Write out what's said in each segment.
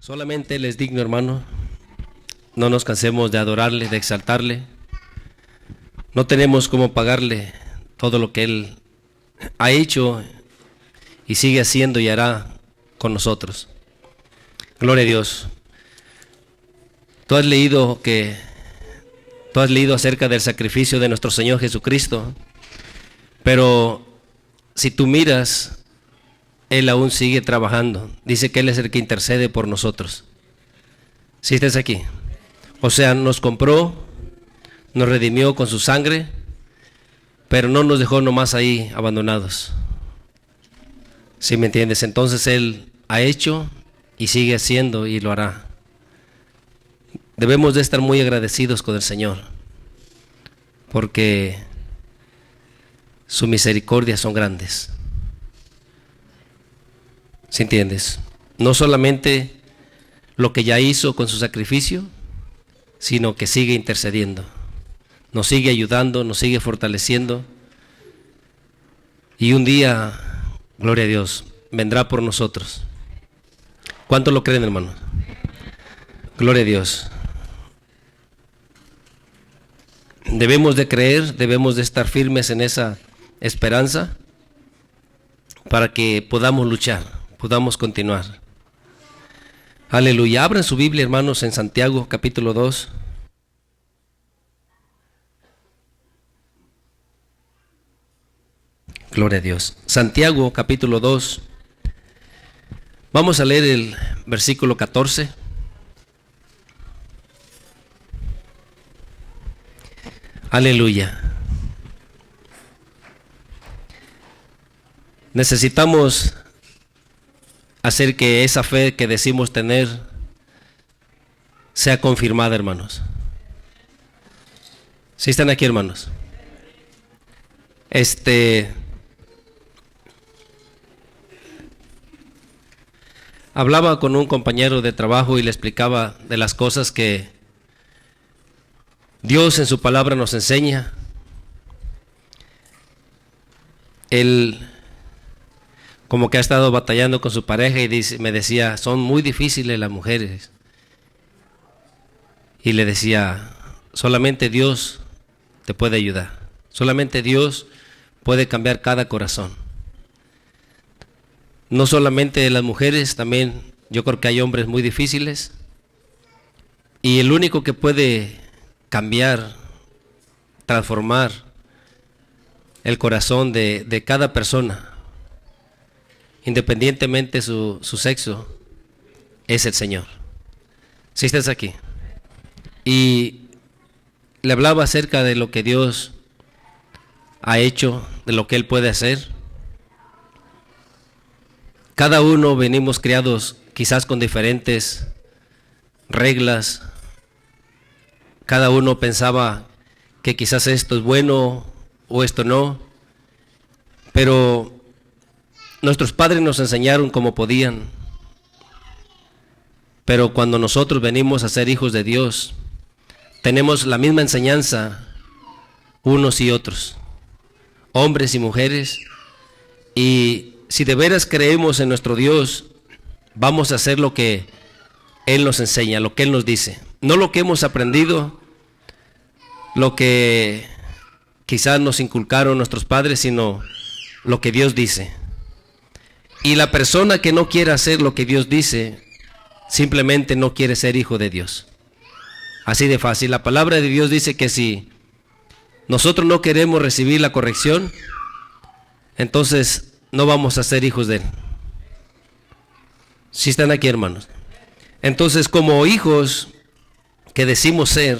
Solamente Él es digno, hermano. No nos cansemos de adorarle, de exaltarle. No tenemos cómo pagarle todo lo que Él ha hecho y sigue haciendo y hará con nosotros. Gloria a Dios. Tú has leído acerca del sacrificio de nuestro Señor Jesucristo, pero si tú miras, Él aún sigue trabajando. Dice que Él es el que intercede por nosotros. Si estás aquí, o sea, nos compró, nos redimió con su sangre, pero no nos dejó nomás ahí abandonados. ¿Sí me entiendes? Entonces Él ha hecho y sigue haciendo y lo hará. Debemos de estar muy agradecidos con el Señor, porque sus misericordias son grandes. ¿Sí entiendes? No solamente lo que ya hizo con su sacrificio, sino que sigue intercediendo, nos sigue ayudando, nos sigue fortaleciendo, y un día, gloria a Dios, vendrá por nosotros. ¿Cuántos lo creen, hermano? Gloria a Dios. Debemos de creer, debemos de estar firmes en esa esperanza para que podamos luchar, podamos continuar. Aleluya. Abran su Biblia, hermanos, en Santiago capítulo 2. Gloria a Dios. Santiago capítulo 2. Vamos a leer el versículo 14. Aleluya. Necesitamos hacer que esa fe que decimos tener sea confirmada, hermanos. ¿Sí están aquí, hermanos? Hablaba con un compañero de trabajo y le explicaba de las cosas que Dios en su palabra nos enseña. Él como que ha estado batallando con su pareja y me decía, son muy difíciles las mujeres. Y le decía, solamente Dios te puede ayudar. Solamente Dios puede cambiar cada corazón. No solamente las mujeres, también yo creo que hay hombres muy difíciles. Y el único que puede cambiar, transformar el corazón de cada persona, independientemente su sexo, es el Señor. Si estás aquí. Y le hablaba acerca de lo que Dios ha hecho, de lo que Él puede hacer. Cada uno venimos criados quizás con diferentes reglas. Cada uno pensaba que quizás esto es bueno o esto no. Pero nuestros padres nos enseñaron como podían. Pero cuando nosotros venimos a ser hijos de Dios, tenemos la misma enseñanza unos y otros, hombres y mujeres. Y si de veras creemos en nuestro Dios, vamos a hacer lo que Él nos enseña, lo que Él nos dice. No lo que hemos aprendido, lo que quizás nos inculcaron nuestros padres, sino lo que Dios dice. Y la persona que no quiere hacer lo que Dios dice, simplemente no quiere ser hijo de Dios. Así de fácil. La palabra de Dios dice que si nosotros no queremos recibir la corrección, entonces no vamos a ser hijos de Él. Si están aquí, hermanos. Entonces, como hijos que decimos ser,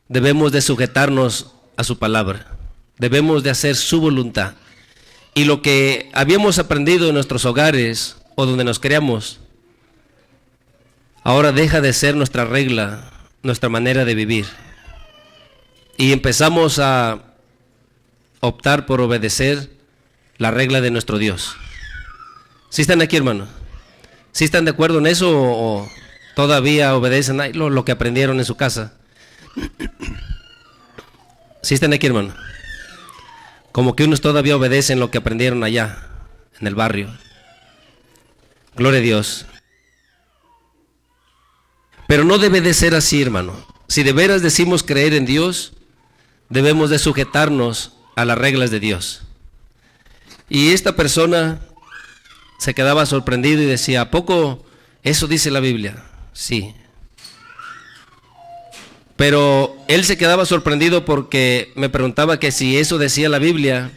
debemos de sujetarnos a su palabra. Debemos de hacer su voluntad. Y lo que habíamos aprendido en nuestros hogares o donde nos criamos, ahora deja de ser nuestra regla, nuestra manera de vivir. Y empezamos a optar por obedecer la regla de nuestro Dios. ¿Sí están aquí, hermano? ¿Sí están de acuerdo en eso o todavía obedecen lo que aprendieron en su casa? ¿Sí están aquí, hermano? Como que unos todavía obedecen lo que aprendieron allá en el barrio. Gloria a Dios. Pero no debe de ser así, hermano. Si de veras decimos creer en Dios, debemos de sujetarnos a las reglas de Dios. Y esta persona se quedaba sorprendido y decía, ¿a poco eso dice la Biblia? Sí. Pero él se quedaba sorprendido porque me preguntaba que si eso decía la Biblia,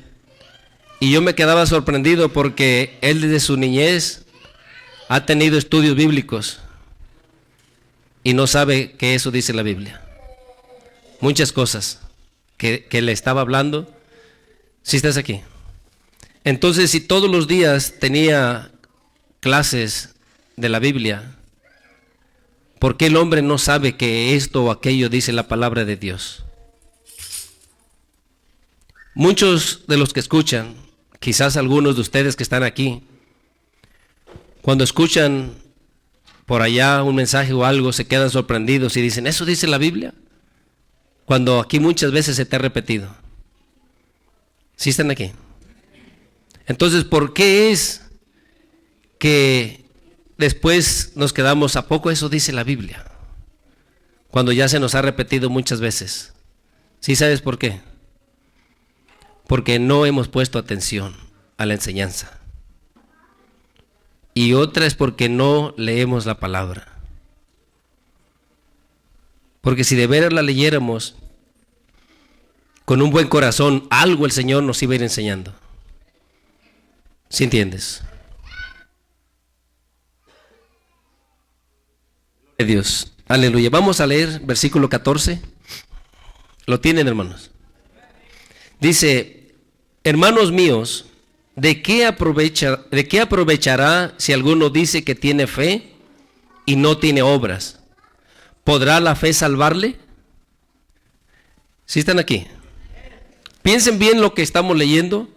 y yo me quedaba sorprendido porque él desde su niñez ha tenido estudios bíblicos y no sabe que eso dice la Biblia. Muchas cosas que le estaba hablando. Si estás aquí. Entonces, si todos los días tenía clases de la Biblia, ¿por qué el hombre no sabe que esto o aquello dice la palabra de Dios? Muchos de los que escuchan, quizás algunos de ustedes que están aquí, cuando escuchan por allá un mensaje o algo, se quedan sorprendidos y dicen, ¿eso dice la Biblia? Cuando aquí muchas veces se te ha repetido. ¿Sí están aquí? Entonces, ¿por qué es que después nos quedamos, ¿a poco eso dice la Biblia? Cuando ya se nos ha repetido muchas veces. ¿Sí sabes por qué? Porque no hemos puesto atención a la enseñanza. Y otra es porque no leemos la palabra. Porque si de veras la leyéramos con un buen corazón, algo el Señor nos iba a ir enseñando. ¿Sí entiendes? Dios, aleluya. Vamos a leer versículo 14. ¿Lo tienen, hermanos? Dice, hermanos míos, ¿de qué aprovechará si alguno dice que tiene fe y no tiene obras? ¿Podrá la fe salvarle? ¿Sí están aquí? Piensen bien lo que estamos leyendo.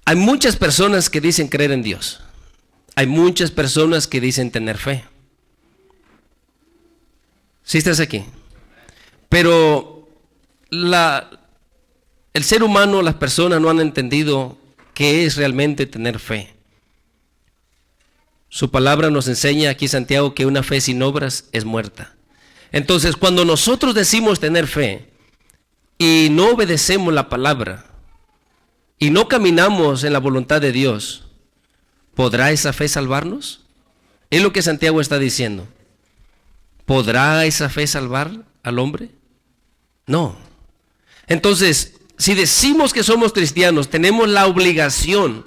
Hay muchas personas que dicen creer en Dios. Hay muchas personas que dicen tener fe. ¿Sí estás aquí? Pero el ser humano, las personas no han entendido qué es realmente tener fe. Su palabra nos enseña aquí Santiago que una fe sin obras es muerta. Entonces, cuando nosotros decimos tener fe y no obedecemos la palabra y no caminamos en la voluntad de Dios, ¿podrá esa fe salvarnos? Es lo que Santiago está diciendo. ¿Podrá esa fe salvar al hombre? No. Entonces, si decimos que somos cristianos, tenemos la obligación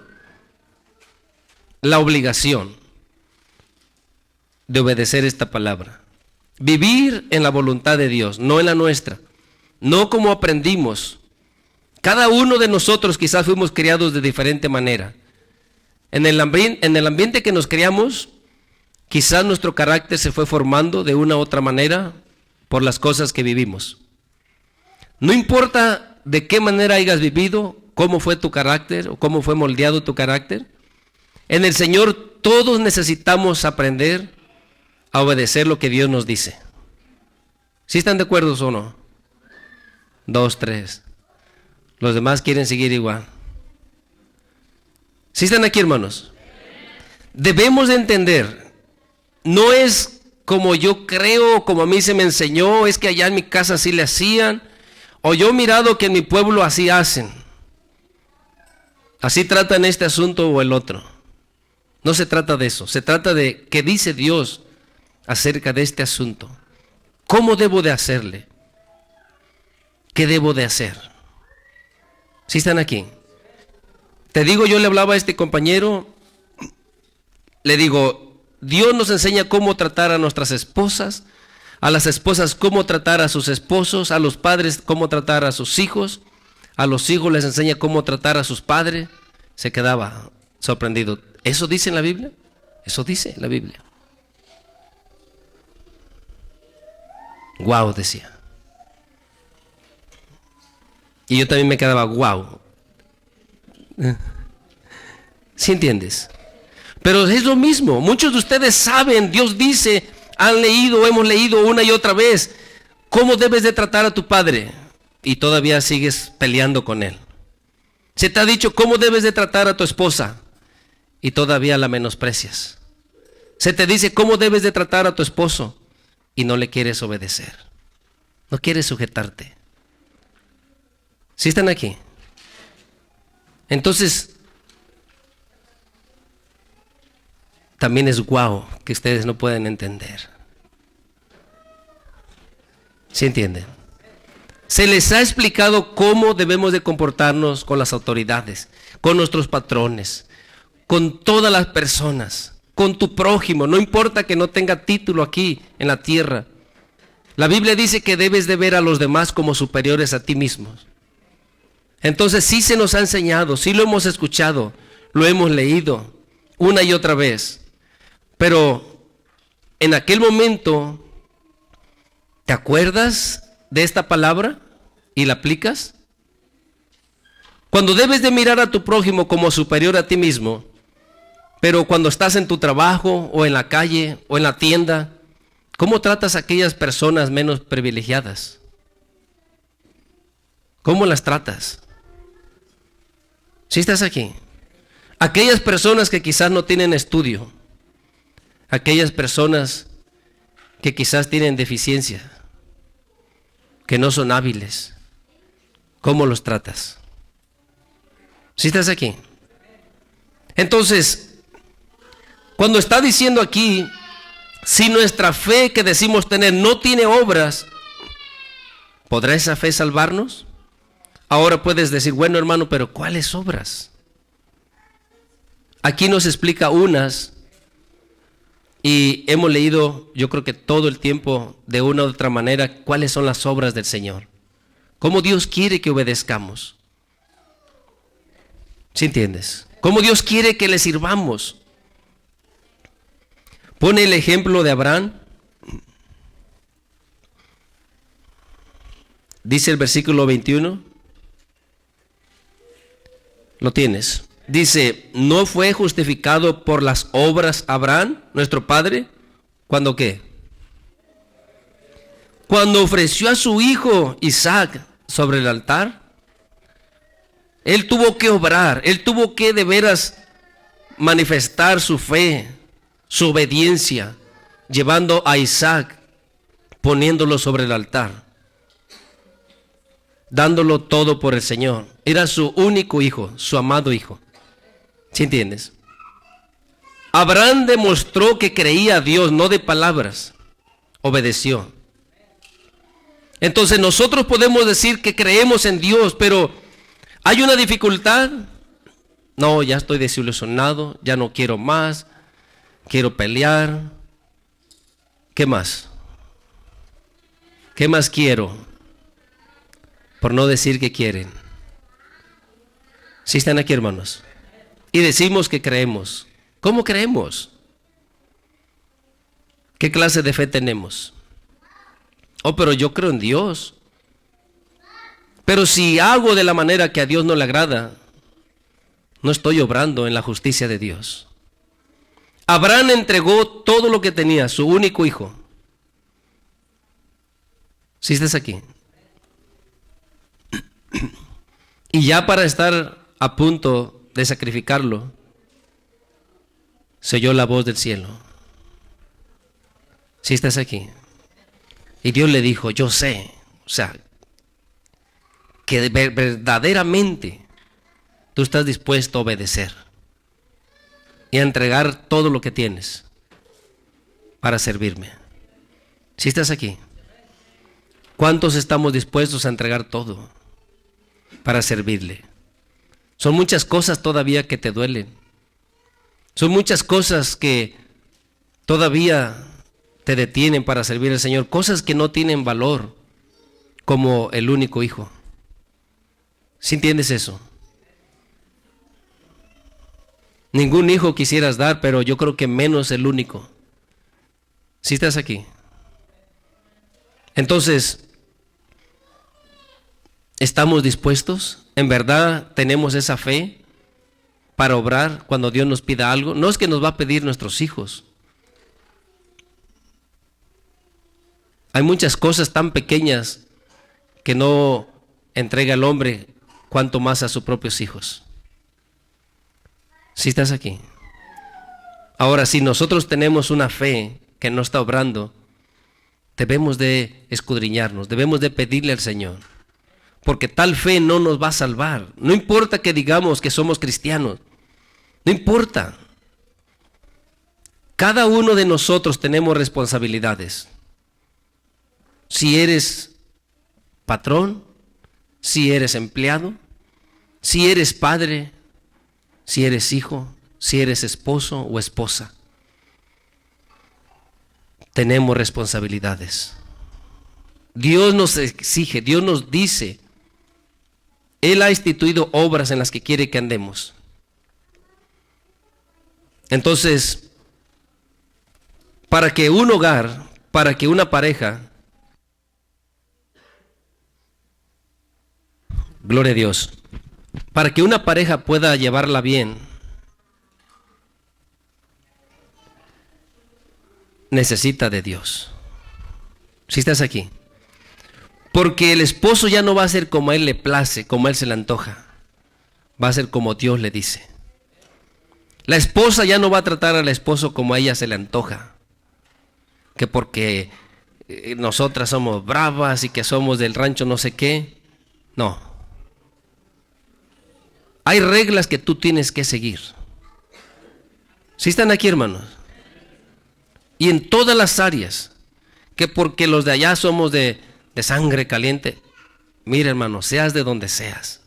de obedecer esta palabra. Vivir en la voluntad de Dios, no en la nuestra. No como aprendimos. Cada uno de nosotros quizás fuimos criados de diferente manera. En el ambiente que nos criamos, quizás nuestro carácter se fue formando de una u otra manera por las cosas que vivimos. No importa de qué manera hayas vivido, cómo fue tu carácter o cómo fue moldeado tu carácter. En el Señor todos necesitamos aprender a obedecer lo que Dios nos dice. ¿Sí están de acuerdo o no? 2, 3. Los demás quieren seguir igual. ¿Sí están aquí, hermanos? Debemos de entender, no es como yo creo, como a mí se me enseñó, es que allá en mi casa así le hacían, o yo he mirado que en mi pueblo así hacen. Así tratan este asunto o el otro. No se trata de eso, se trata de qué dice Dios acerca de este asunto. ¿Cómo debo de hacerle? ¿Qué debo de hacer? ¿Sí están aquí? Te digo, yo le hablaba a este compañero, le digo, Dios nos enseña cómo tratar a nuestras esposas, a las esposas cómo tratar a sus esposos, a los padres cómo tratar a sus hijos, a los hijos les enseña cómo tratar a sus padres. Se quedaba sorprendido. ¿Eso dice en la Biblia? Eso dice la Biblia. Guau, decía. Y yo también me quedaba guau. ¿Sí entiendes? Pero es lo mismo. Muchos de ustedes saben, Dios dice, han leído, hemos leído una y otra vez cómo debes de tratar a tu padre y todavía sigues peleando con él. Se te ha dicho cómo debes de tratar a tu esposa y todavía la menosprecias. Se te dice cómo debes de tratar a tu esposo y no le quieres obedecer. No quieres sujetarte. ¿Sí están aquí? Entonces, también es guau que ustedes no pueden entender. ¿Sí entienden? Se les ha explicado cómo debemos de comportarnos con las autoridades, con nuestros patrones, con todas las personas, con tu prójimo, no importa que no tenga título aquí en la tierra. La Biblia dice que debes de ver a los demás como superiores a ti mismos. Entonces sí se nos ha enseñado, sí lo hemos escuchado, lo hemos leído una y otra vez. Pero en aquel momento, ¿te acuerdas de esta palabra y la aplicas? Cuando debes de mirar a tu prójimo como superior a ti mismo, pero cuando estás en tu trabajo o en la calle o en la tienda, ¿cómo tratas a aquellas personas menos privilegiadas? ¿Cómo las tratas? ¿Sí estás aquí? Aquellas personas que quizás no tienen estudio, aquellas personas que quizás tienen deficiencia, que no son hábiles, ¿cómo los tratas? ¿Sí estás aquí? Entonces, cuando está diciendo aquí, si nuestra fe que decimos tener no tiene obras, ¿podrá esa fe salvarnos? Ahora puedes decir, bueno hermano, pero ¿cuáles obras? Aquí nos explica unas, y hemos leído, yo creo que todo el tiempo, de una u otra manera, cuáles son las obras del Señor. Cómo Dios quiere que obedezcamos. ¿Sí entiendes? Cómo Dios quiere que le sirvamos. Pone el ejemplo de Abraham. Dice el versículo 21. Lo tienes. Dice, ¿no fue justificado por las obras Abraham, nuestro padre? ¿Cuándo qué? Cuando ofreció a su hijo Isaac sobre el altar. Él tuvo que obrar, él tuvo que de veras manifestar su fe, su obediencia, llevando a Isaac, poniéndolo sobre el altar, dándolo todo por el Señor. Era su único hijo, su amado hijo. ¿Sí entiendes? Abraham demostró que creía a Dios, no de palabras, obedeció. Entonces nosotros podemos decir que creemos en Dios, pero ¿hay una dificultad? No, ya estoy desilusionado, ya no quiero más, quiero pelear. ¿Qué más? ¿Qué más quiero? Por no decir que quieren. ¿Sí están aquí, hermanos? Y decimos que creemos. ¿Cómo creemos? ¿Qué clase de fe tenemos? Oh, pero yo creo en Dios. Pero si hago de la manera que a Dios no le agrada, no estoy obrando en la justicia de Dios. Abraham entregó todo lo que tenía, su único hijo. ¿Sí estás aquí? Y ya para estar a punto de sacrificarlo, se oyó la voz del cielo. ¿Sí estás aquí? Y Dios le dijo, yo sé, o sea, que verdaderamente tú estás dispuesto a obedecer y a entregar todo lo que tienes para servirme. ¿Sí estás aquí? ¿Cuántos estamos dispuestos a entregar todo para servirle? Son muchas cosas todavía que te duelen. Son muchas cosas que todavía te detienen para servir al Señor. Cosas que no tienen valor, como el único hijo. ¿Sí entiendes eso? Ningún hijo quisieras dar, pero yo creo que menos el único. ¿Sí estás aquí? Entonces, ¿estamos dispuestos? ¿En verdad tenemos esa fe para obrar cuando Dios nos pida algo? No es que nos va a pedir nuestros hijos. Hay muchas cosas tan pequeñas que no entrega el hombre, cuanto más a sus propios hijos. ¿Sí estás aquí? Ahora, si nosotros tenemos una fe que no está obrando, debemos de escudriñarnos, debemos de pedirle al Señor, porque tal fe no nos va a salvar. No importa que digamos que somos cristianos, no importa. Cada uno de nosotros tenemos responsabilidades. Si eres patrón, si eres empleado, si eres padre, si eres hijo, si eres esposo o esposa, tenemos responsabilidades. Dios nos exige, Dios nos dice, Él ha instituido obras en las que quiere que andemos. Entonces, para que un hogar, para que una pareja, gloria a Dios, para que una pareja pueda llevarla bien, necesita de Dios. Si estás aquí, porque el esposo ya no va a ser como a él le place, como a él se le antoja, va a ser como Dios le dice. La esposa ya no va a tratar al esposo como a ella se le antoja, que porque nosotras somos bravas y que somos del rancho no sé qué. No, hay reglas que tú tienes que seguir. ¿Sí están aquí, hermanos? Y en todas las áreas, que porque los de allá somos de sangre caliente. Mira, hermano, seas de donde seas.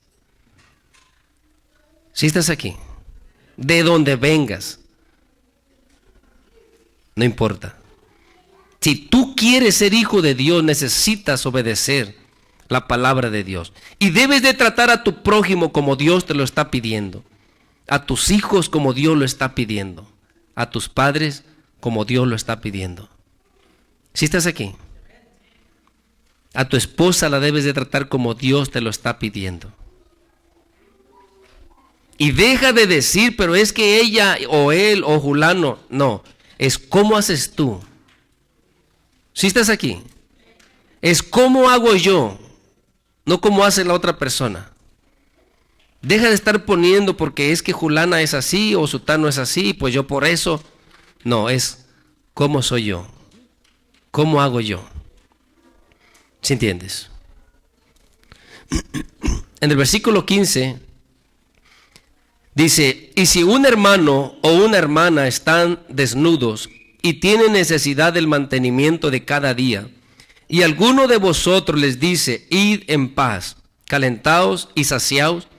Si estás aquí, de donde vengas, no importa. Si tú quieres ser hijo de Dios, necesitas obedecer la palabra de Dios. Y debes de tratar a tu prójimo como Dios te lo está pidiendo. A tus hijos como Dios lo está pidiendo. A tus padres como Dios lo está pidiendo. Si estás aquí, a tu esposa la debes de tratar como Dios te lo está pidiendo. Y deja de decir, pero es que ella o él o fulano. No, es cómo haces tú. Si estás aquí, es cómo hago yo, no cómo hace la otra persona. Deja de estar poniendo porque es que fulana es así o sutano es así, pues yo por eso. No, es cómo soy yo, cómo hago yo. ¿Sí entiendes? En el versículo 15 dice, y si un hermano o una hermana están desnudos y tienen necesidad del mantenimiento de cada día, y alguno de vosotros les dice, id en paz, calentaos y saciaos,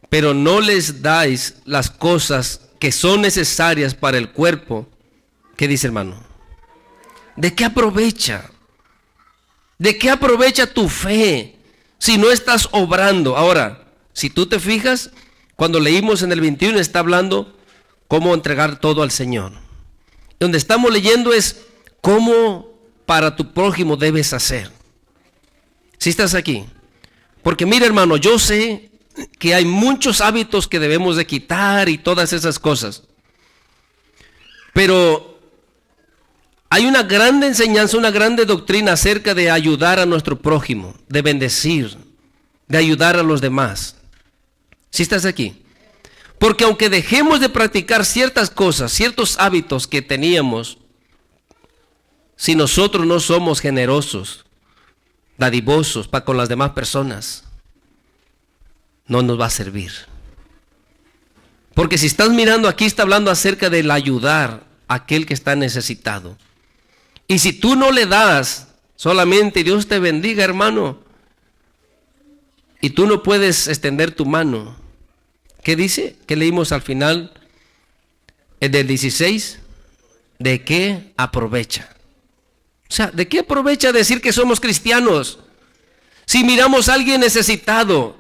pero no les dais las cosas que son necesarias para el cuerpo, ¿qué dice, hermano? ¿De qué aprovecha? ¿De qué aprovecha tu fe si no estás obrando? Ahora, si tú te fijas, cuando leímos en el 21 está hablando cómo entregar todo al Señor. Donde estamos leyendo es cómo para tu prójimo debes hacer. Si estás aquí. Porque mira, hermano, yo sé que hay muchos hábitos que debemos de quitar y todas esas cosas. Pero hay una grande enseñanza, una grande doctrina acerca de ayudar a nuestro prójimo, de bendecir, de ayudar a los demás. Si estás aquí. Porque aunque dejemos de practicar ciertas cosas, ciertos hábitos que teníamos, si nosotros no somos generosos, dadivosos para con las demás personas, no nos va a servir. Porque si estás mirando aquí, está hablando acerca del ayudar a aquel que está necesitado. Y si tú no le das, solamente Dios te bendiga, hermano, y tú no puedes extender tu mano. ¿Qué dice? ¿Qué leímos al final? El del 16. ¿De qué aprovecha? O sea, ¿de qué aprovecha decir que somos cristianos? Si miramos a alguien necesitado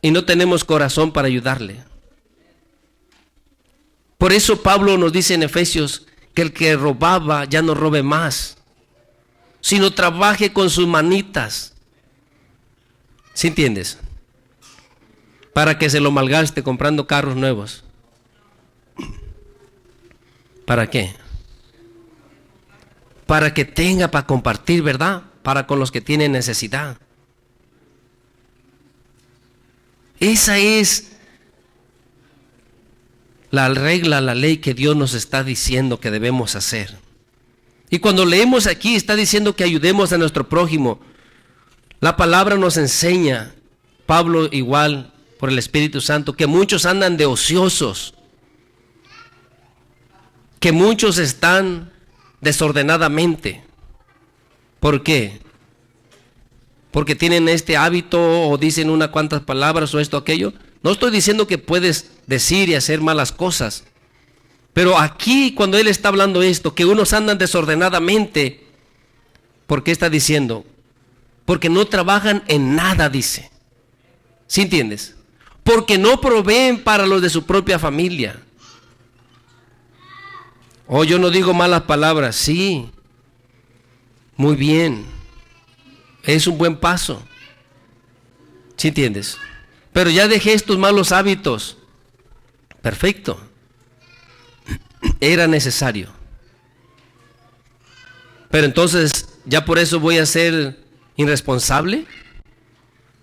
y no tenemos corazón para ayudarle. Por eso Pablo nos dice en Efesios que el que robaba ya no robe más, sino trabaje con sus manitas. ¿Sí entiendes? Para que se lo malgaste comprando carros nuevos. ¿Para qué? Para que tenga para compartir, ¿verdad? Para con los que tienen necesidad. Esa es la regla, la ley que Dios nos está diciendo que debemos hacer. Y cuando leemos aquí, está diciendo que ayudemos a nuestro prójimo. La palabra nos enseña, Pablo igual, por el Espíritu Santo, que muchos andan de ociosos, que muchos están desordenadamente. ¿Por qué? Porque tienen este hábito o dicen unas cuantas palabras o esto, aquello. No estoy diciendo que puedes decir y hacer malas cosas, pero aquí cuando él está hablando esto, que unos andan desordenadamente, ¿por qué está diciendo? Porque no trabajan en nada, dice. ¿Sí entiendes? Porque no proveen para los de su propia familia. Oh, yo no digo malas palabras, sí. Muy bien. Es un buen paso. ¿Sí entiendes? Pero ya dejé estos malos hábitos. Perfecto. Era necesario. Pero entonces, ¿ya por eso voy a ser irresponsable?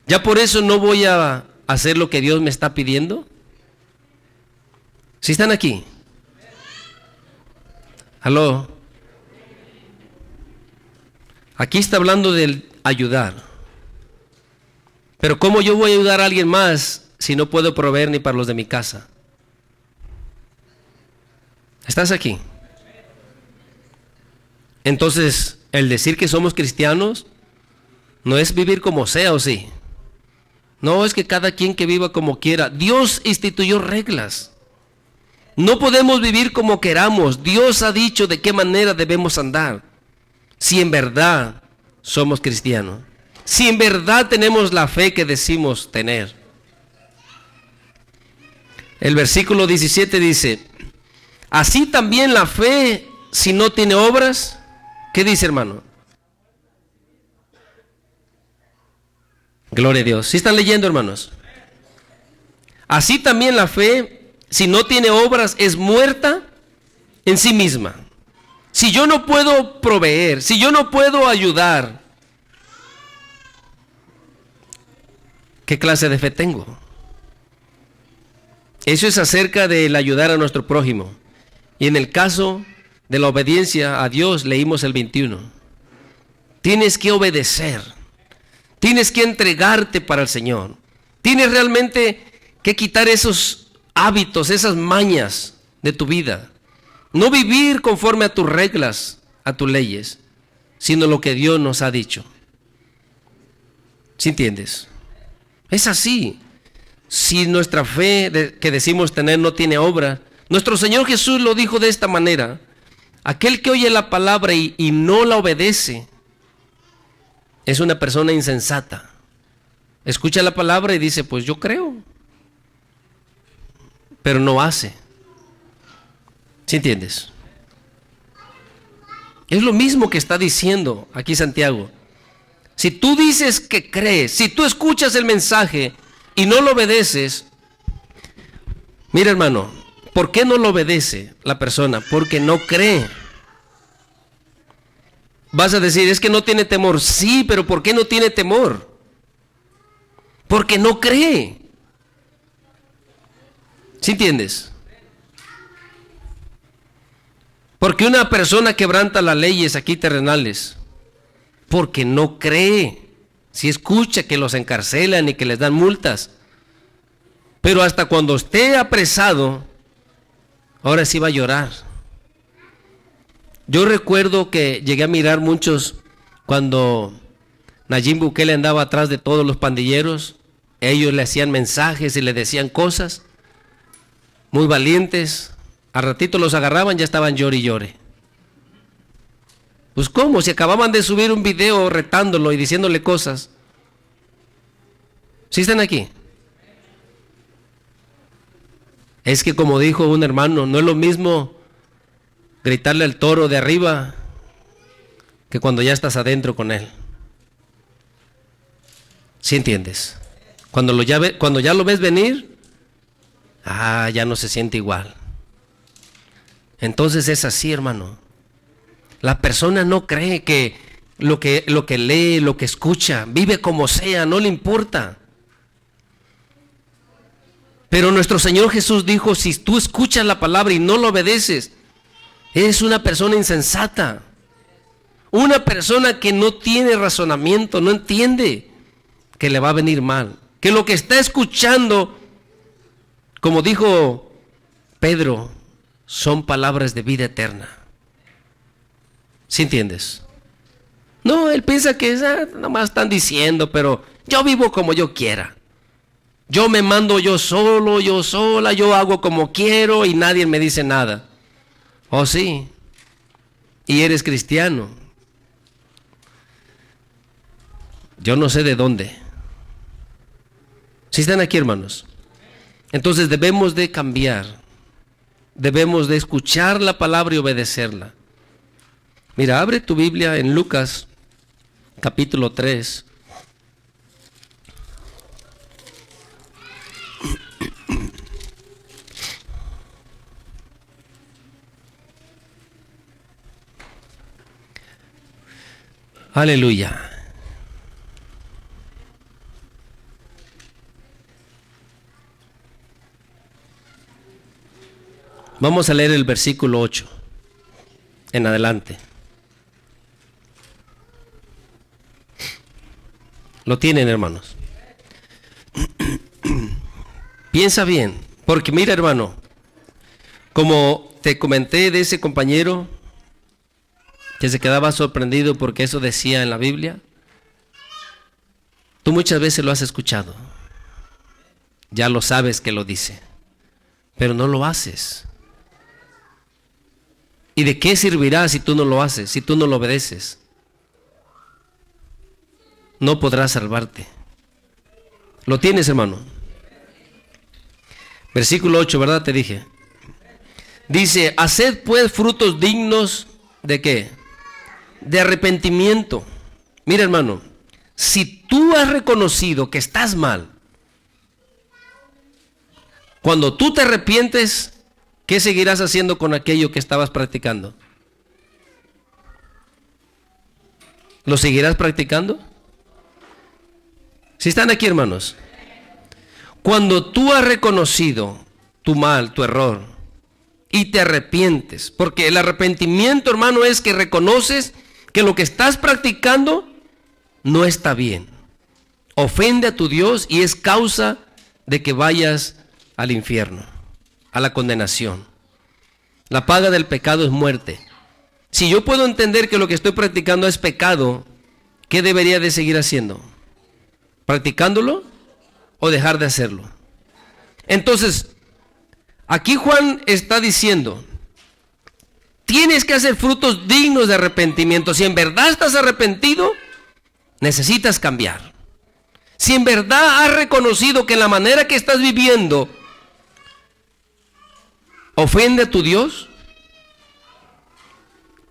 ¿Ya por eso no voy a hacer lo que Dios me está pidiendo? ¿Sí están aquí? ¿Aló? Aquí está hablando del ayudar. Pero ¿cómo yo voy a ayudar a alguien más si no puedo proveer ni para los de mi casa? ¿Estás aquí? Entonces, el decir que somos cristianos no es vivir como sea, ¿o sí? No, es que cada quien que viva como quiera. Dios instituyó reglas. No podemos vivir como queramos. Dios ha dicho de qué manera debemos andar. Si en verdad somos cristianos. Si en verdad tenemos la fe que decimos tener. El versículo 17 dice, así también la fe, si no tiene obras, ¿qué dice, hermano? Gloria a Dios. ¿Sí están leyendo, hermanos? Así también la fe, si no tiene obras, es muerta en sí misma. Si yo no puedo proveer, si yo no puedo ayudar, ¿qué clase de fe tengo? Eso es acerca del ayudar a nuestro prójimo. Y en el caso de la obediencia a Dios, leímos el 21. Tienes que obedecer. Tienes que entregarte para el Señor. Tienes realmente que quitar esos hábitos, esas mañas de tu vida. No vivir conforme a tus reglas, a tus leyes, sino lo que Dios nos ha dicho. ¿Sí entiendes? Es así. Si nuestra fe que decimos tener no tiene obra, nuestro Señor Jesús lo dijo de esta manera: aquel que oye la palabra y no la obedece es una persona insensata. Escucha la palabra y dice, pues yo creo, pero no hace. ¿Sí entiendes? Es lo mismo que está diciendo aquí Santiago. Si tú dices que crees, si tú escuchas el mensaje y no lo obedeces, mira, hermano, ¿por qué no lo obedece la persona? Porque no cree. Vas a decir, es que no tiene temor. Sí, pero ¿por qué no tiene temor? Porque no cree. ¿Sí entiendes? Porque una persona quebranta las leyes aquí terrenales porque no cree. Si escucha que los encarcelan y que les dan multas, pero hasta cuando esté apresado, ahora sí va a llorar. Yo recuerdo que llegué a mirar muchos cuando Nayib Bukele andaba atrás de todos los pandilleros. Ellos le hacían mensajes y le decían cosas muy valientes. Al ratito los agarraban, ya estaban llore y llore. Pues ¿cómo? Si acababan de subir un video retándolo y diciéndole cosas. ¿Sí están aquí? Es que como dijo un hermano, no es lo mismo gritarle al toro de arriba que cuando ya estás adentro con él. ¿Sí entiendes? Cuando ya lo ves venir, ya no se siente igual. Entonces es así, hermano. La persona no cree que lo que lee, lo que escucha, vive como sea, no le importa. Pero nuestro Señor Jesús dijo, si tú escuchas la palabra y no lo obedeces, eres una persona insensata. Una persona que no tiene razonamiento, no entiende que le va a venir mal. Que lo que está escuchando, como dijo Pedro, son palabras de vida eterna. ¿Sí entiendes? No, él piensa que nomás están diciendo, pero yo vivo como yo quiera. Yo me mando yo solo, yo sola, yo hago como quiero y nadie me dice nada. Oh, sí. Y eres cristiano. Yo no sé de dónde. ¿Sí están aquí, hermanos? Entonces debemos de cambiar. Debemos de escuchar la palabra y obedecerla. Mira, abre tu Biblia en Lucas, capítulo 3. Aleluya. Vamos a leer el versículo 8 en adelante. ¿Lo tienen, hermanos? Piensa bien, porque mira, hermano, como te comenté de ese compañero que se quedaba sorprendido porque eso decía en la Biblia, tú muchas veces lo has escuchado, ya lo sabes que lo dice, pero no lo haces. ¿Y de qué servirá si tú no lo haces, si tú no lo obedeces? No podrás salvarte. ¿Lo tienes, hermano? Versículo 8, ¿verdad? Te dije. Dice, haced pues frutos dignos ¿de qué? De arrepentimiento. Mira, hermano, si tú has reconocido que estás mal, cuando tú te arrepientes, ¿qué seguirás haciendo con aquello que estabas practicando? ¿Lo seguirás practicando? ¿Sí están aquí, hermanos? Cuando tú has reconocido tu mal, tu error, y te arrepientes, porque el arrepentimiento, hermano, es que reconoces que lo que estás practicando no está bien, ofende a tu Dios y es causa de que vayas al infierno, a la condenación. La paga del pecado es muerte. Si yo puedo entender que lo que estoy practicando es pecado, ¿qué debería de seguir haciendo? ¿Practicándolo o dejar de hacerlo? Entonces, aquí Juan está diciendo, tienes que hacer frutos dignos de arrepentimiento. Si en verdad estás arrepentido, necesitas cambiar. Si en verdad has reconocido que la manera que estás viviendo ofende a tu Dios,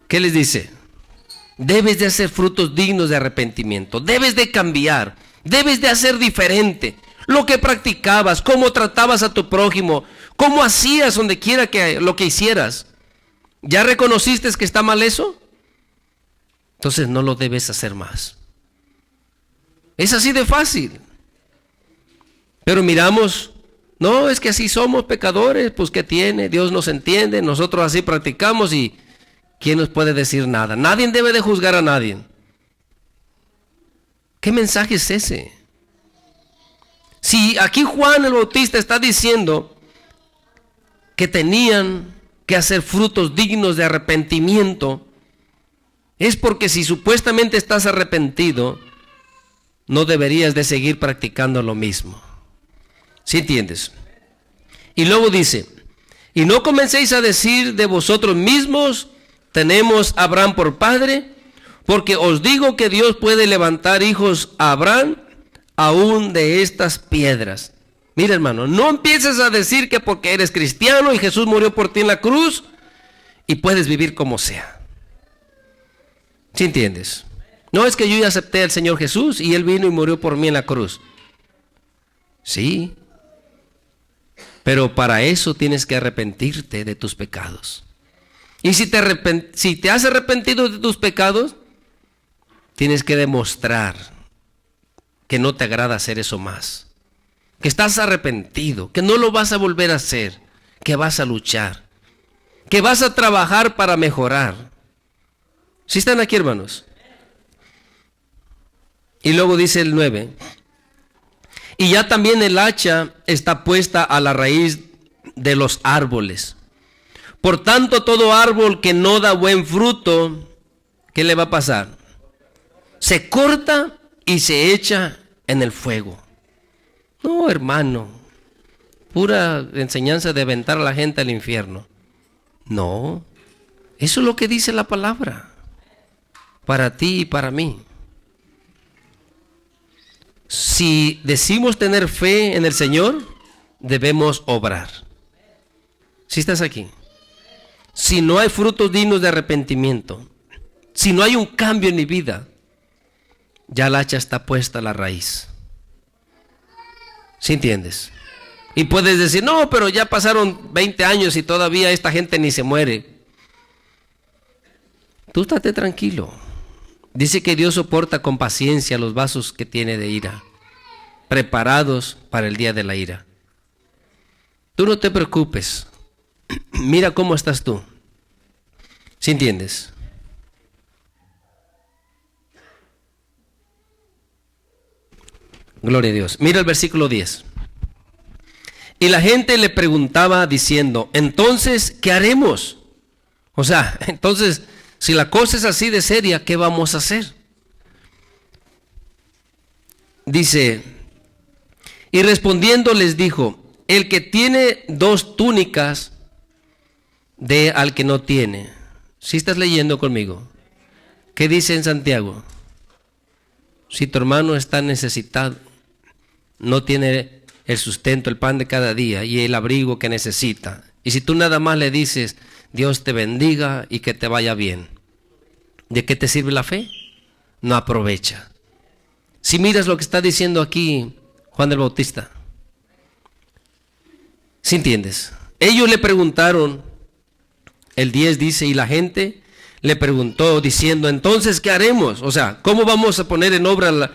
¿qué les dice? Debes de hacer frutos dignos de arrepentimiento, debes de cambiar, debes de hacer diferente lo que practicabas, cómo tratabas a tu prójimo, cómo hacías donde quiera que lo que hicieras. ¿Ya reconociste que está mal eso? Entonces no lo debes hacer más. Es así de fácil. Pero miramos, no, es que así somos pecadores, pues ¿qué tiene? Dios nos entiende, nosotros así practicamos y ¿quién nos puede decir nada? Nadie debe de juzgar a nadie. ¿Qué mensaje es ese? Si aquí Juan el Bautista está diciendo que tenían que hacer frutos dignos de arrepentimiento, es porque si supuestamente estás arrepentido, no deberías de seguir practicando lo mismo. ¿Sí entiendes? Y luego dice, y no comencéis a decir de vosotros mismos, tenemos a Abraham por padre, porque os digo que Dios puede levantar hijos a Abraham aún de estas piedras. Mira, hermano, no empieces a decir que porque eres cristiano y Jesús murió por ti en la cruz y puedes vivir como sea. ¿Sí entiendes? No es que yo ya acepté al Señor Jesús y Él vino y murió por mí en la cruz. Sí, pero para eso tienes que arrepentirte de tus pecados. Y si te has arrepentido de tus pecados, tienes que demostrar que no te agrada hacer eso más. que estás arrepentido, que no lo vas a volver a hacer, que vas a luchar, que vas a trabajar para mejorar. ¿Sí están aquí, hermanos? Y luego dice el 9, y ya también el hacha está puesta a la raíz de los árboles. Por tanto, todo árbol que no da buen fruto, ¿qué le va a pasar? Se corta y se echa en el fuego. No, hermano, pura enseñanza de aventar a la gente al infierno. No, eso es lo que dice la palabra, para ti y para mí. Si decimos tener fe en el Señor, debemos obrar. Si estás aquí, si no hay frutos dignos de arrepentimiento, si no hay un cambio en mi vida, ya el hacha está puesta a la raíz. ¿Sí entiendes? Y puedes decir, no, pero ya pasaron 20 años y todavía esta gente ni se muere. Tú estate tranquilo. Dice que Dios soporta con paciencia los vasos que tiene de ira, preparados para el día de la ira. Tú no te preocupes. Mira cómo estás tú. ¿Sí entiendes? Gloria a Dios. Mira el versículo 10. Y la gente le preguntaba diciendo, entonces, ¿qué haremos? O sea, entonces, si la cosa es así de seria, ¿qué vamos a hacer? Dice, y respondiendo les dijo, el que tiene 2 túnicas, dé al que no tiene. ¿Sí estás leyendo conmigo? ¿Qué dice en Santiago? Si tu hermano está necesitado, no tiene el sustento, el pan de cada día y el abrigo que necesita, y si tú nada más le dices, Dios te bendiga y que te vaya bien, ¿de qué te sirve la fe? No aprovecha. Si miras lo que está diciendo aquí Juan el Bautista, ¿sí entiendes? Ellos le preguntaron, el 10 dice, y la gente le preguntó diciendo, entonces, ¿qué haremos? O sea, ¿cómo vamos a poner en obra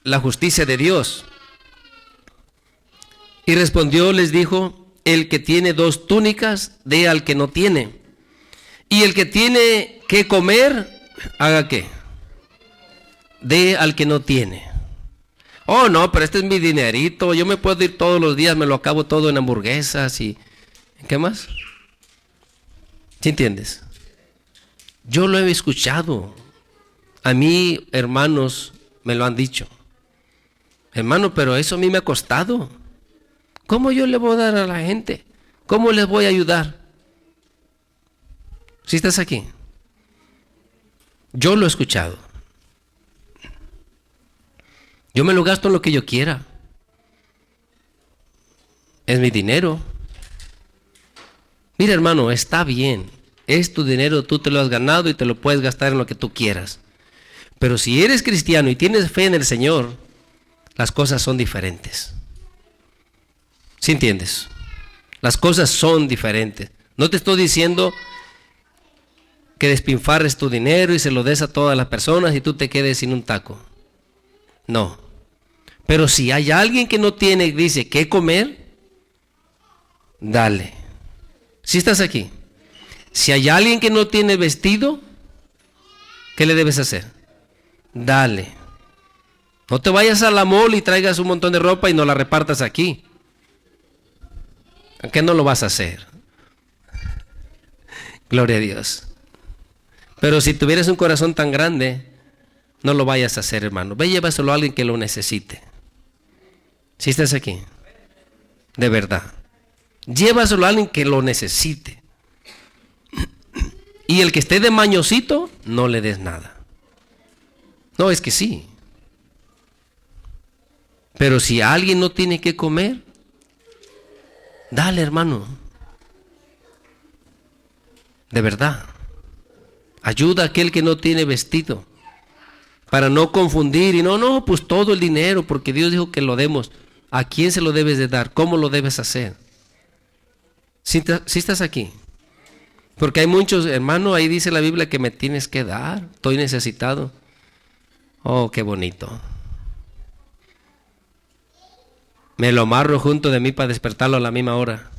la justicia de Dios? Y respondió, les dijo, el que tiene 2 túnicas, dé al que no tiene. Y el que tiene que comer, ¿haga qué? Dé al que no tiene. Oh, no, pero este es mi dinerito, yo me puedo ir todos los días, me lo acabo todo en hamburguesas y... ¿qué más? ¿Sí entiendes? Yo lo he escuchado. A mí, hermanos, me lo han dicho. Hermano, pero eso a mí me ha costado. ¿Cómo yo le voy a dar a la gente? ¿Cómo les voy a ayudar? ¿Sí estás aquí? Yo lo he escuchado. Yo me lo gasto en lo que yo quiera. Es mi dinero. Mira, hermano, está bien. Es tu dinero, tú te lo has ganado y te lo puedes gastar en lo que tú quieras. Pero si eres cristiano y tienes fe en el Señor, las cosas son diferentes. ¿Sí entiendes? Las cosas son diferentes. No te estoy diciendo que despilfarres tu dinero y se lo des a todas las personas y tú te quedes sin un taco. No. Pero si hay alguien que no tiene y dice qué comer, dale. Si estás aquí. Si hay alguien que no tiene vestido, ¿qué le debes hacer? Dale. No te vayas a la mall y traigas un montón de ropa y no la repartas aquí. ¿A qué no lo vas a hacer? Gloria a Dios. Pero si tuvieras un corazón tan grande, no lo vayas a hacer, hermano. Ve y llévaselo a alguien que lo necesite. Si estás aquí, de verdad, llévaselo a alguien que lo necesite. Y el que esté de mañosito, no le des nada. No, es que sí. Pero si alguien no tiene que comer, dale, hermano. De verdad. Ayuda a aquel que no tiene vestido. Para no confundir y no, pues todo el dinero, porque Dios dijo que lo demos. ¿A quién se lo debes de dar? ¿Cómo lo debes hacer? Si estás aquí. Porque hay muchos, hermano, ahí dice la Biblia que me tienes que dar. Estoy necesitado. Oh, qué bonito. me lo amarro junto de mí para despertarlo a la misma hora.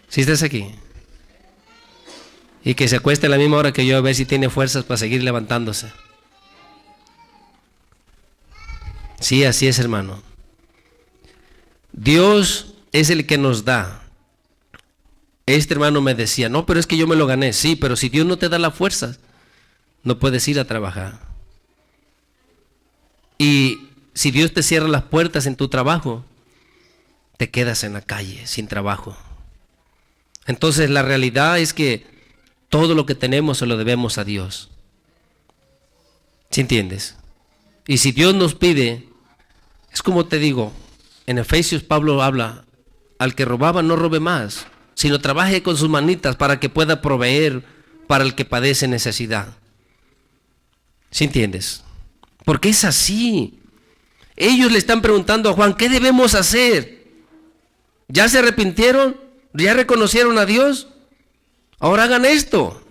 ¿Sí estás aquí? Y que se acueste a la misma hora que yo, a ver si tiene fuerzas para seguir levantándose. Sí, así es, hermano. Dios es el que nos da. Este hermano me decía, no, pero es que yo me lo gané. Sí, pero si Dios no te da la fuerza, no puedes ir a trabajar. Y si Dios te cierra las puertas en tu trabajo, te quedas en la calle sin trabajo. Entonces la realidad es que todo lo que tenemos se lo debemos a Dios. ¿Sí entiendes? Y si Dios nos pide, es como te digo, en Efesios Pablo habla, al que robaba no robe más, sino trabaje con sus manitas para que pueda proveer para el que padece necesidad. ¿Sí entiendes? Porque es así. Ellos le están preguntando a Juan, ¿qué debemos hacer? ¿Ya se arrepintieron? ¿Ya reconocieron a Dios? Ahora hagan esto.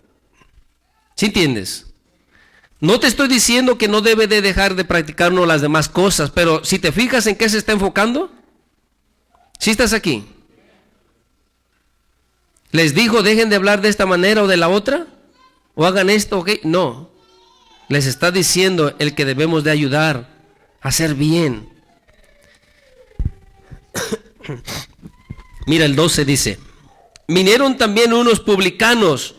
¿Sí entiendes? No te estoy diciendo que no debe de dejar de practicar uno las demás cosas, pero si te fijas en qué se está enfocando, ¿sí estás aquí? ¿Les dijo dejen de hablar de esta manera o de la otra? ¿O hagan esto? ¿Ok? No. Les está diciendo el que debemos de ayudar a hacer bien. Mira, el 12 dice, vinieron también unos publicanos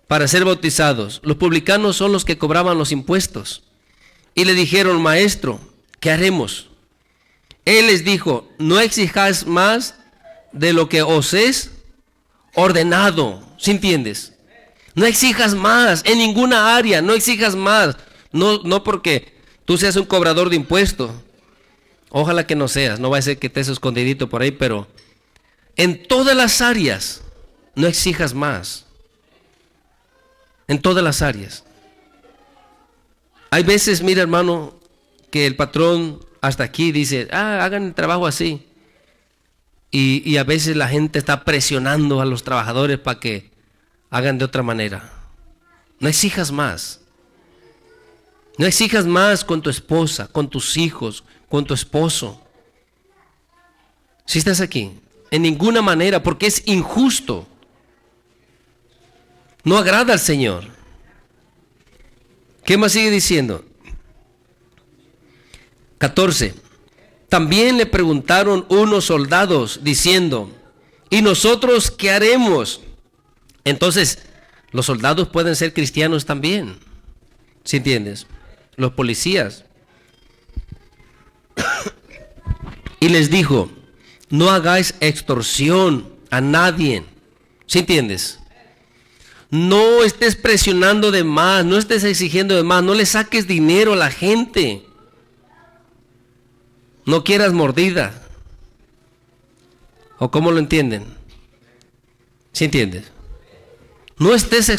para ser bautizados. Los publicanos son los que cobraban los impuestos. Y le dijeron, maestro, ¿qué haremos? Él les dijo, no exijáis más de lo que os es ordenado. ¿Sí entiendes? No exijas más en ninguna área, no exijas más. No porque tú seas un cobrador de impuestos. Ojalá que no seas, no va a ser que estés escondidito por ahí, pero en todas las áreas no exijas más. En todas las áreas. Hay veces, mira hermano, que el patrón hasta aquí dice, hagan el trabajo así. Y a veces la gente está presionando a los trabajadores para que hagan de otra manera. No exijas más. No exijas más con tu esposa, con tus hijos, con tu esposo. Si estás aquí, en ninguna manera, porque es injusto. No agrada al Señor. ¿Qué más sigue diciendo? 14. También le preguntaron unos soldados diciendo, ¿y nosotros qué haremos? Entonces, los soldados pueden ser cristianos también. ¿Sí entiendes? Los policías. Y les dijo, no hagáis extorsión a nadie. ¿Sí entiendes? No estés presionando de más, no estés exigiendo de más, no le saques dinero a la gente. No quieras mordida. ¿O cómo lo entienden? ¿Sí entiendes? No estés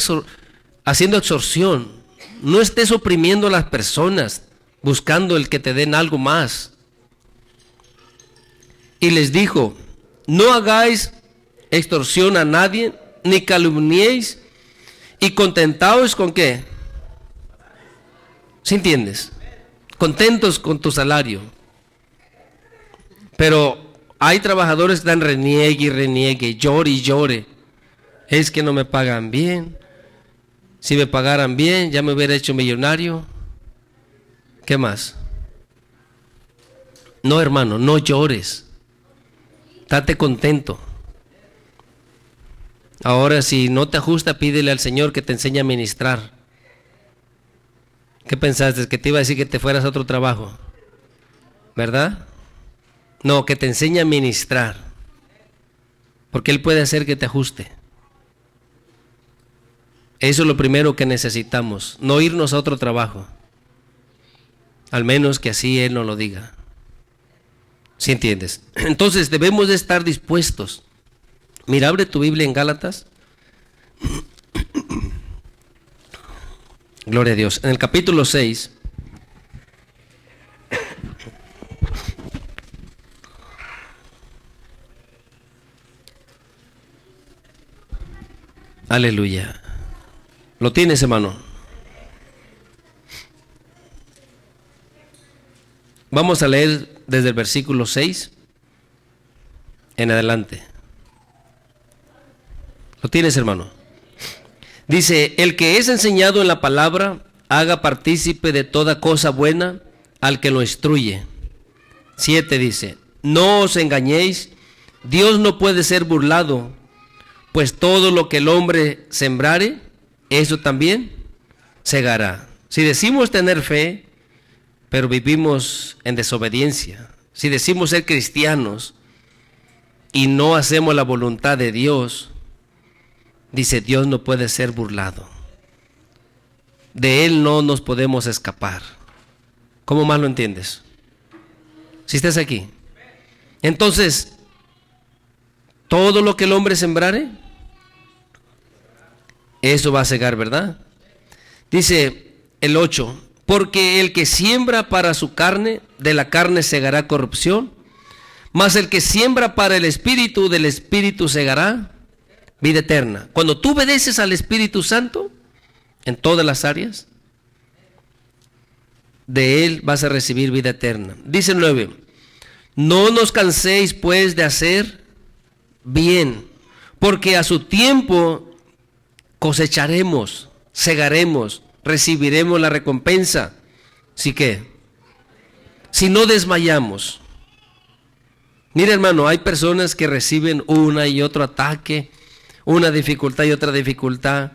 haciendo extorsión, no estés oprimiendo a las personas, buscando el que te den algo más. Y les dijo, no hagáis extorsión a nadie, ni calumniéis, y contentaos con ¿qué? ¿Sí entiendes? Contentos con tu salario. Pero hay trabajadores que dan reniegue, llore y llore. Es que no me pagan bien. Si me pagaran bien, ya me hubiera hecho millonario. ¿Qué más? No, hermano, no llores. Date contento. Ahora, si no te ajusta, pídele al Señor que te enseñe a ministrar. ¿Qué pensaste? ¿Que te iba a decir que te fueras a otro trabajo? ¿Verdad? No, que te enseñe a ministrar. Porque Él puede hacer que te ajuste. Eso es lo primero que necesitamos. No irnos a otro trabajo. Al menos que así Él nos lo diga. ¿Sí entiendes? Entonces debemos de estar dispuestos. Mira, abre tu Biblia en Gálatas. Gloria a Dios. En el capítulo 6. Aleluya. ¿Lo tienes, hermano? Vamos a leer desde el versículo 6 en adelante. ¿Lo tienes, hermano? Dice: el que es enseñado en la palabra, haga partícipe de toda cosa buena al que lo instruye. 7 dice: no os engañéis, Dios no puede ser burlado, pues todo lo que el hombre sembrare, eso también segará. Si decimos tener fe, pero vivimos en desobediencia, si decimos ser cristianos y no hacemos la voluntad de Dios, dice, Dios no puede ser burlado. De Él no nos podemos escapar. ¿Cómo más lo entiendes? Si estás aquí. Entonces, todo lo que el hombre sembrare, eso va a segar, ¿verdad? Dice el 8, porque el que siembra para su carne, de la carne segará corrupción, mas el que siembra para el Espíritu, del Espíritu segará vida eterna. Cuando tú obedeces al Espíritu Santo, en todas las áreas, de Él vas a recibir vida eterna. Dice el 9, no nos canséis pues de hacer bien, porque a su tiempo cosecharemos, segaremos, recibiremos la recompensa. ¿Sí que? Si no desmayamos. Mira, hermano, hay personas que reciben una y otro ataque, una dificultad y otra dificultad,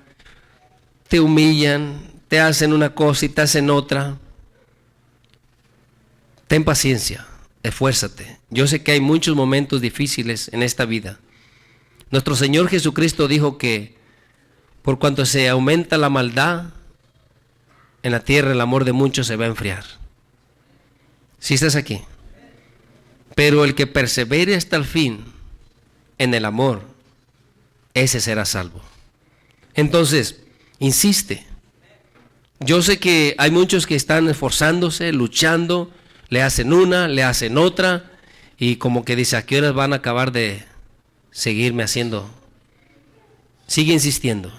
te humillan, te hacen una cosa y te hacen otra. Ten paciencia, esfuérzate. Yo sé que hay muchos momentos difíciles en esta vida. Nuestro Señor Jesucristo dijo que por cuanto se aumenta la maldad en la tierra, el amor de muchos se va a enfriar. Si estás aquí. Pero el que persevere hasta el fin en el amor, ese será salvo. Entonces, insiste. Yo sé que hay muchos que están esforzándose, luchando, le hacen una, le hacen otra, y como que dice, ¿a qué horas van a acabar de seguirme haciendo? Sigue insistiendo.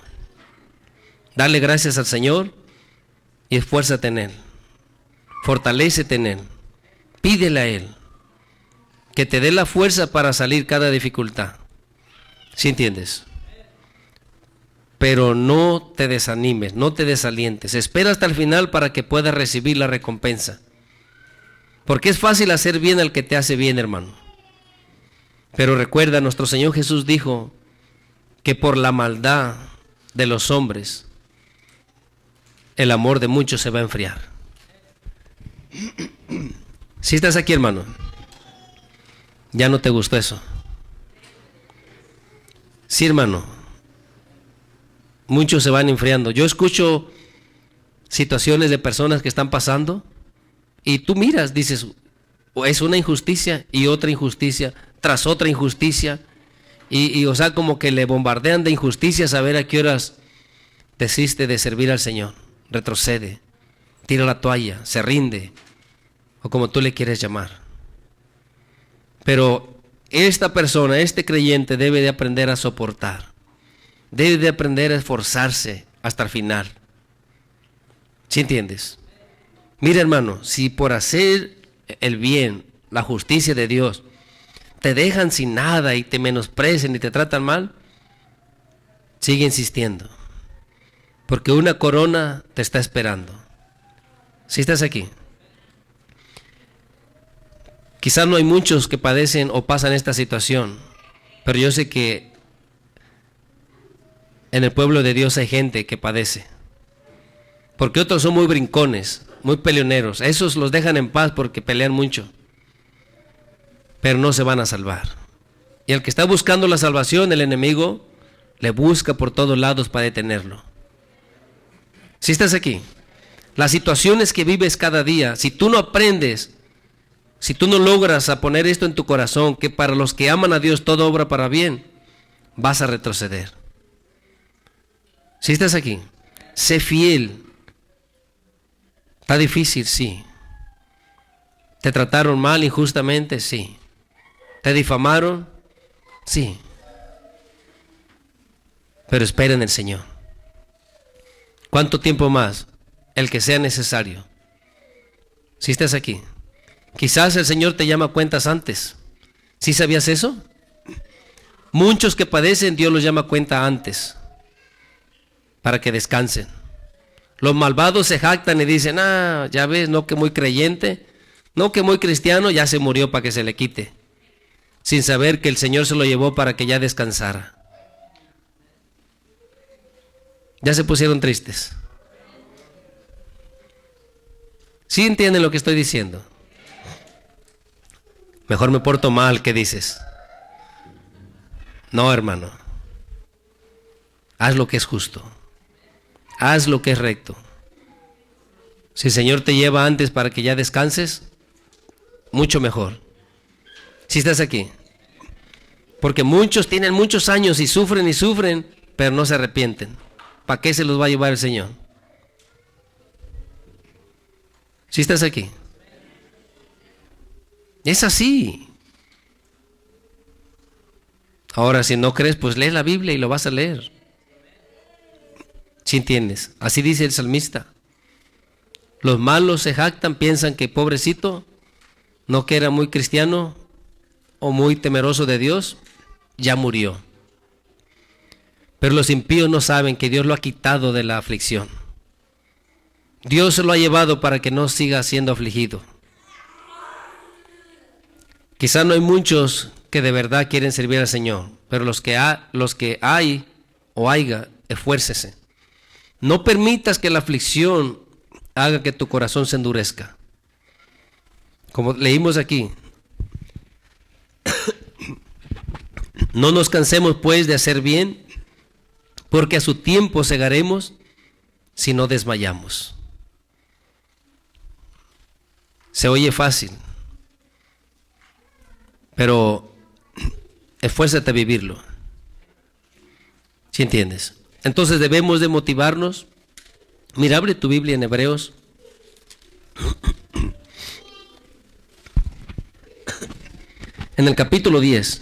Dale gracias al Señor y esfuérzate en Él. Fortalécete en Él. Pídele a Él que te dé la fuerza para salir cada dificultad. ¿Sí entiendes? Pero no te desanimes, no te desalientes. Espera hasta el final para que puedas recibir la recompensa. Porque es fácil hacer bien al que te hace bien, hermano. Pero recuerda, nuestro Señor Jesús dijo que por la maldad de los hombres, el amor de muchos se va a enfriar. Si estás aquí, hermano, ya no te gustó eso. Sí, hermano, muchos se van enfriando. Yo escucho situaciones de personas que están pasando y tú miras, dices, es una injusticia y otra injusticia tras otra injusticia y o sea, como que le bombardean de injusticias a ver a qué horas desiste de servir al Señor, retrocede, tira la toalla, se rinde, o como tú le quieres llamar. Pero esta persona, este creyente debe de aprender a soportar, debe de aprender a esforzarse hasta el final. ¿Sí entiendes? Mira, hermano, si por hacer el bien, la justicia de Dios, te dejan sin nada y te menosprecian y te tratan mal, sigue insistiendo, porque una corona te está esperando. Si estás aquí. Quizás no hay muchos que padecen o pasan esta situación, pero yo sé que en el pueblo de Dios hay gente que padece. Porque otros son muy brincones, muy peleoneros. A esos los dejan en paz porque pelean mucho, pero no se van a salvar. Y al que está buscando la salvación, el enemigo le busca por todos lados para detenerlo. Si estás aquí, las situaciones que vives cada día, si tú no aprendes, si tú no logras a poner esto en tu corazón, que para los que aman a Dios todo obra para bien, vas a retroceder. Si estás aquí, sé fiel. Está difícil, sí. ¿Te trataron mal injustamente? Sí. ¿Te difamaron? Sí. Pero espera en el Señor. ¿Cuánto tiempo más? El que sea necesario. Si estás aquí, Quizás el Señor te llama a cuentas antes. ¿Sí sabías eso? Muchos que padecen, Dios los llama a cuenta antes, para que descansen. Los malvados se jactan y dicen, ya ves, no que muy creyente, no que muy cristiano, ya se murió para que se le quite, sin saber que el Señor se lo llevó para que ya descansara. Ya se pusieron tristes. ¿Sí entienden lo que estoy diciendo? Mejor me porto mal, ¿qué dices? No, hermano. Haz lo que es justo. Haz lo que es recto. Si el Señor te lleva antes para que ya descanses, mucho mejor. Si estás aquí. Porque muchos tienen muchos años y sufren, pero no se arrepienten. ¿Para qué se los va a llevar el Señor? Si estás aquí. Es así. Ahora, si no crees, pues lee la Biblia y lo vas a leer. ¿Sí entiendes? Así dice el salmista. Los malos se jactan, piensan que pobrecito, no que era muy cristiano o muy temeroso de Dios, ya murió. Pero los impíos no saben que Dios lo ha quitado de la aflicción. Dios se lo ha llevado para que no siga siendo afligido. Quizá no hay muchos que de verdad quieren servir al Señor, pero los que hay o haya, esfuércese. No permitas que la aflicción haga que tu corazón se endurezca. Como leímos aquí, no nos cansemos pues de hacer bien, porque a su tiempo segaremos si no desmayamos. Se oye fácil, pero esfuérzate a vivirlo. ¿Sí entiendes? Entonces debemos de motivarnos. Mira, abre tu Biblia en Hebreos. En el capítulo 10.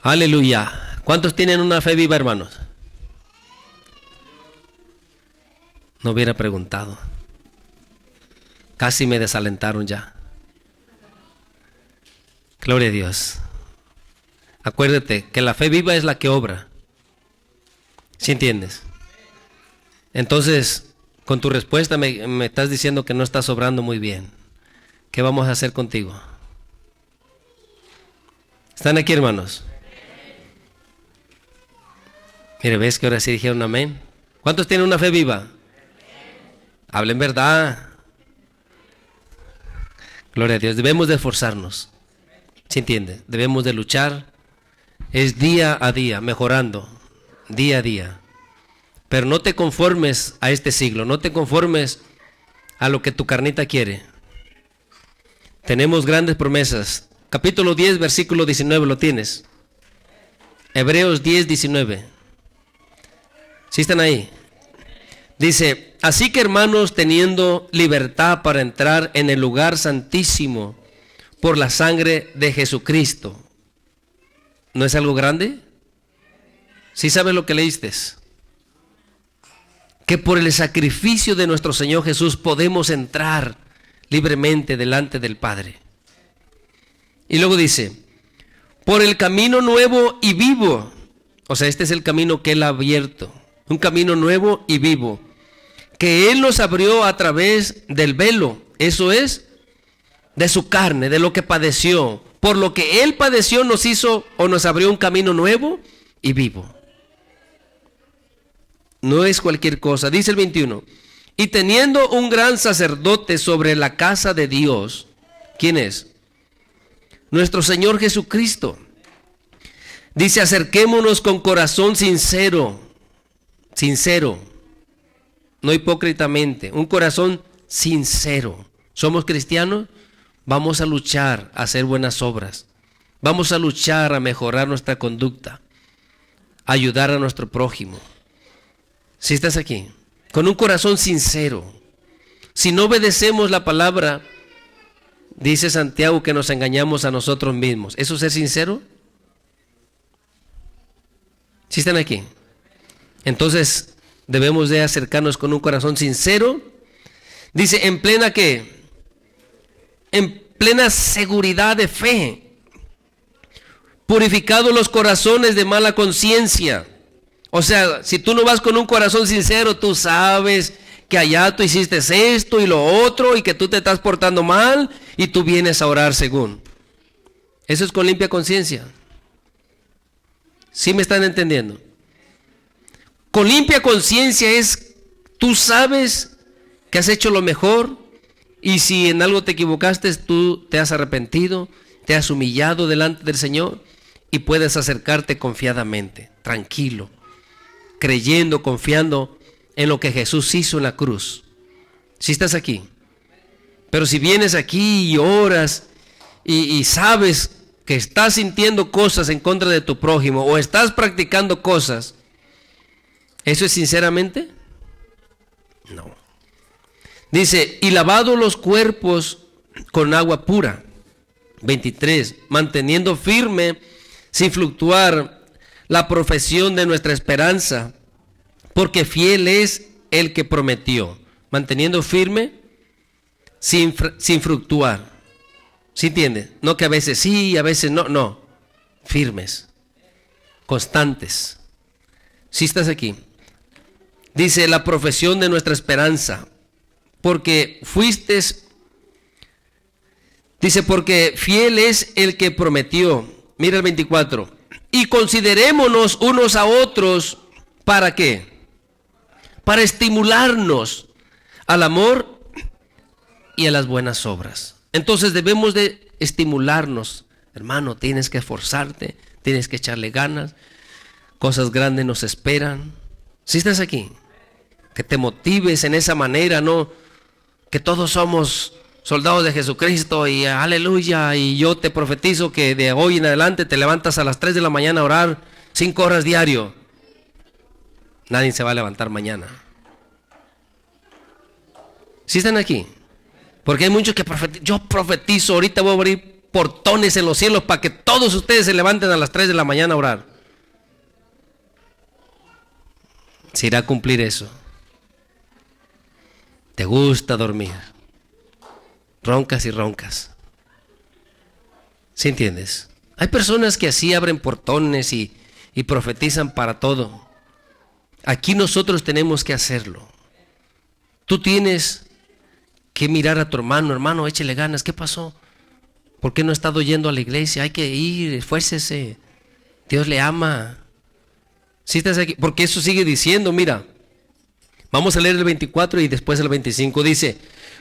Aleluya. ¿Cuántos tienen una fe viva, hermanos? No hubiera preguntado. Casi me desalentaron ya. Gloria a Dios. Acuérdate que la fe viva es la que obra. ¿Sí entiendes? Entonces, con tu respuesta me estás diciendo que no estás obrando muy bien. ¿Qué vamos a hacer contigo? ¿Están aquí, hermanos? Mire, ¿ves que ahora sí dijeron amén? ¿Cuántos tienen una fe viva? Hablen verdad. Gloria a Dios. Debemos de esforzarnos. ¿Sí entiende? Debemos de luchar. Es día a día, mejorando. Día a día. Pero no te conformes a este siglo. No te conformes a lo que tu carnita quiere. Tenemos grandes promesas. Capítulo 10, versículo 19, ¿lo tienes? Hebreos 10, 19. ¿Sí están ahí? Dice, así que hermanos, teniendo libertad para entrar en el lugar santísimo por la sangre de Jesucristo. ¿No es algo grande? ¿Sí sabes lo que leíste? Que por el sacrificio de nuestro Señor Jesús podemos entrar libremente delante del Padre. Y luego dice, por el camino nuevo y vivo. O sea, este es el camino que Él ha abierto. Un camino nuevo y vivo. Que Él nos abrió a través del velo. Eso es, de su carne, de lo que padeció. Por lo que Él padeció nos hizo o nos abrió un camino nuevo y vivo. No es cualquier cosa. Dice el 21. Y teniendo un gran sacerdote sobre la casa de Dios. ¿Quién es? Nuestro Señor Jesucristo. Dice, acerquémonos con corazón sincero. Sincero. No hipócritamente. Un corazón sincero. ¿Somos cristianos? Vamos a luchar a hacer buenas obras. Vamos a luchar a mejorar nuestra conducta. A ayudar a nuestro prójimo. Si estás aquí, con un corazón sincero. Si no obedecemos la palabra, dice Santiago que nos engañamos a nosotros mismos. ¿Eso es ser sincero? Si están aquí. Entonces, debemos de acercarnos con un corazón sincero. Dice, ¿en plena qué? En plena seguridad de fe, purificados los corazones de mala conciencia. O sea, si tú no vas con un corazón sincero, tú sabes que allá tú hiciste esto y lo otro y que tú te estás portando mal y tú vienes a orar según. Eso es con limpia conciencia. ¿Sí me están entendiendo? Con limpia conciencia es, tú sabes que has hecho lo mejor y si en algo te equivocaste, tú te has arrepentido, te has humillado delante del Señor y puedes acercarte confiadamente, tranquilo, creyendo, confiando en lo que Jesús hizo en la cruz. Si estás aquí. Pero si vienes aquí y oras y sabes que estás sintiendo cosas en contra de tu prójimo o estás practicando cosas, ¿eso es sinceramente? No. Dice, y lavado los cuerpos con agua pura. 23, manteniendo firme, sin fluctuar, la profesión de nuestra esperanza, porque fiel es el que prometió. Manteniendo firme, sin fluctuar. ¿Sí entiendes? No que a veces sí, a veces no, no. Firmes, constantes. ¿Sí estás aquí? Dice, la profesión de nuestra esperanza, porque dice, porque fiel es el que prometió. Mira el 24. Y considerémonos unos a otros, ¿para qué? Para estimularnos al amor y a las buenas obras. Entonces debemos de estimularnos. Hermano, tienes que esforzarte, tienes que echarle ganas. Cosas grandes nos esperan. ¿Sí estás aquí? Que te motives en esa manera, ¿no? Que todos somos soldados de Jesucristo y aleluya, y yo te profetizo que de hoy en adelante te levantas a las 3 de la mañana a orar 5 horas diario. Nadie se va a levantar mañana. ¿Sí están aquí? Porque hay muchos que yo profetizo, ahorita voy a abrir portones en los cielos para que todos ustedes se levanten a las 3 de la mañana a orar. ¿Se irá a cumplir eso? ¿Te gusta dormir? Roncas y roncas. ¿Sí entiendes? Hay personas que así abren portones y profetizan para todo. Aquí nosotros tenemos que hacerlo. Tú tienes que mirar a tu hermano, hermano, échele ganas, ¿qué pasó? ¿Por qué no ha estado yendo a la iglesia? Hay que ir, esfuércese. Dios le ama. ¿Sí estás aquí? Porque eso sigue diciendo, mira. Vamos a leer el 24 y después el 25. Dice,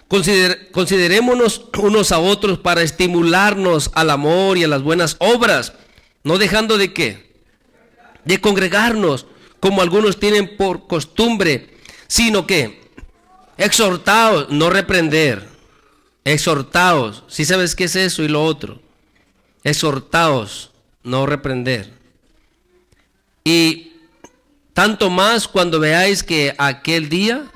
considerémonos unos a otros para estimularnos al amor y a las buenas obras, no dejando de ¿qué? De congregarnos, como algunos tienen por costumbre, sino que exhortaos, no reprender, exhortaos. ¿Sí sabes qué es eso y lo otro? Exhortaos, no reprender. Y tanto más cuando veáis que aquel día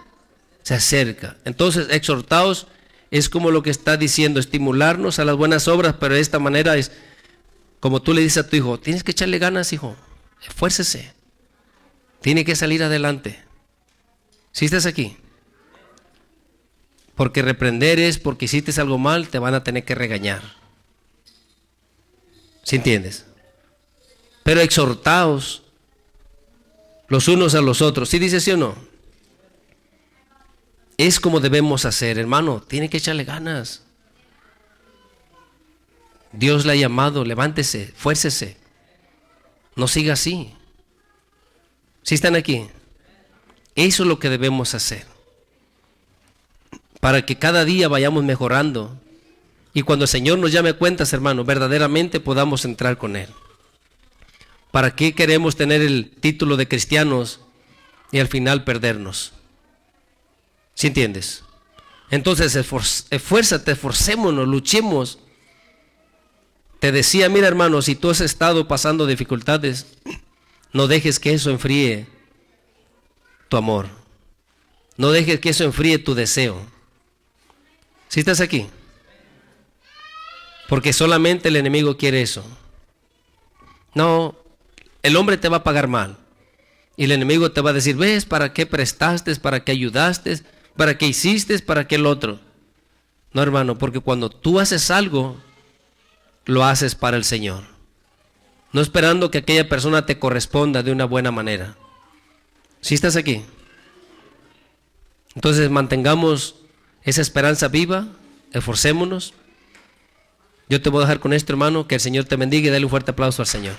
se acerca. Entonces, exhortaos es como lo que está diciendo, estimularnos a las buenas obras, pero de esta manera es como tú le dices a tu hijo, tienes que echarle ganas, hijo, esfuércese, tiene que salir adelante. ¿Sí estás aquí? Porque reprender es porque hiciste algo mal, te van a tener que regañar. ¿Sí entiendes? Pero exhortaos los unos a los otros. ¿Sí dice sí o no? Es como debemos hacer, hermano. Tiene que echarle ganas. Dios le ha llamado, levántese, fuércese. No siga así. ¿Sí están aquí? Eso es lo que debemos hacer. Para que cada día vayamos mejorando. Y cuando el Señor nos llame a cuentas, hermano, verdaderamente podamos entrar con Él. ¿Para qué queremos tener el título de cristianos y al final perdernos? ¿Sí entiendes? Entonces esfuérzate, esforcémonos, luchemos. Te decía, mira hermano, si tú has estado pasando dificultades, no dejes que eso enfríe tu amor. No dejes que eso enfríe tu deseo. ¿Sí estás aquí? Porque solamente el enemigo quiere eso. No, el hombre te va a pagar mal. Y el enemigo te va a decir, ves, ¿para qué prestaste? ¿Para qué ayudaste? ¿Para qué hiciste? ¿Para qué el otro? No, hermano, porque cuando tú haces algo, lo haces para el Señor. No esperando que aquella persona te corresponda de una buena manera. ¿Sí estás aquí? Entonces mantengamos esa esperanza viva, esforcémonos. Yo te voy a dejar con esto, hermano, que el Señor te bendiga y dale un fuerte aplauso al Señor.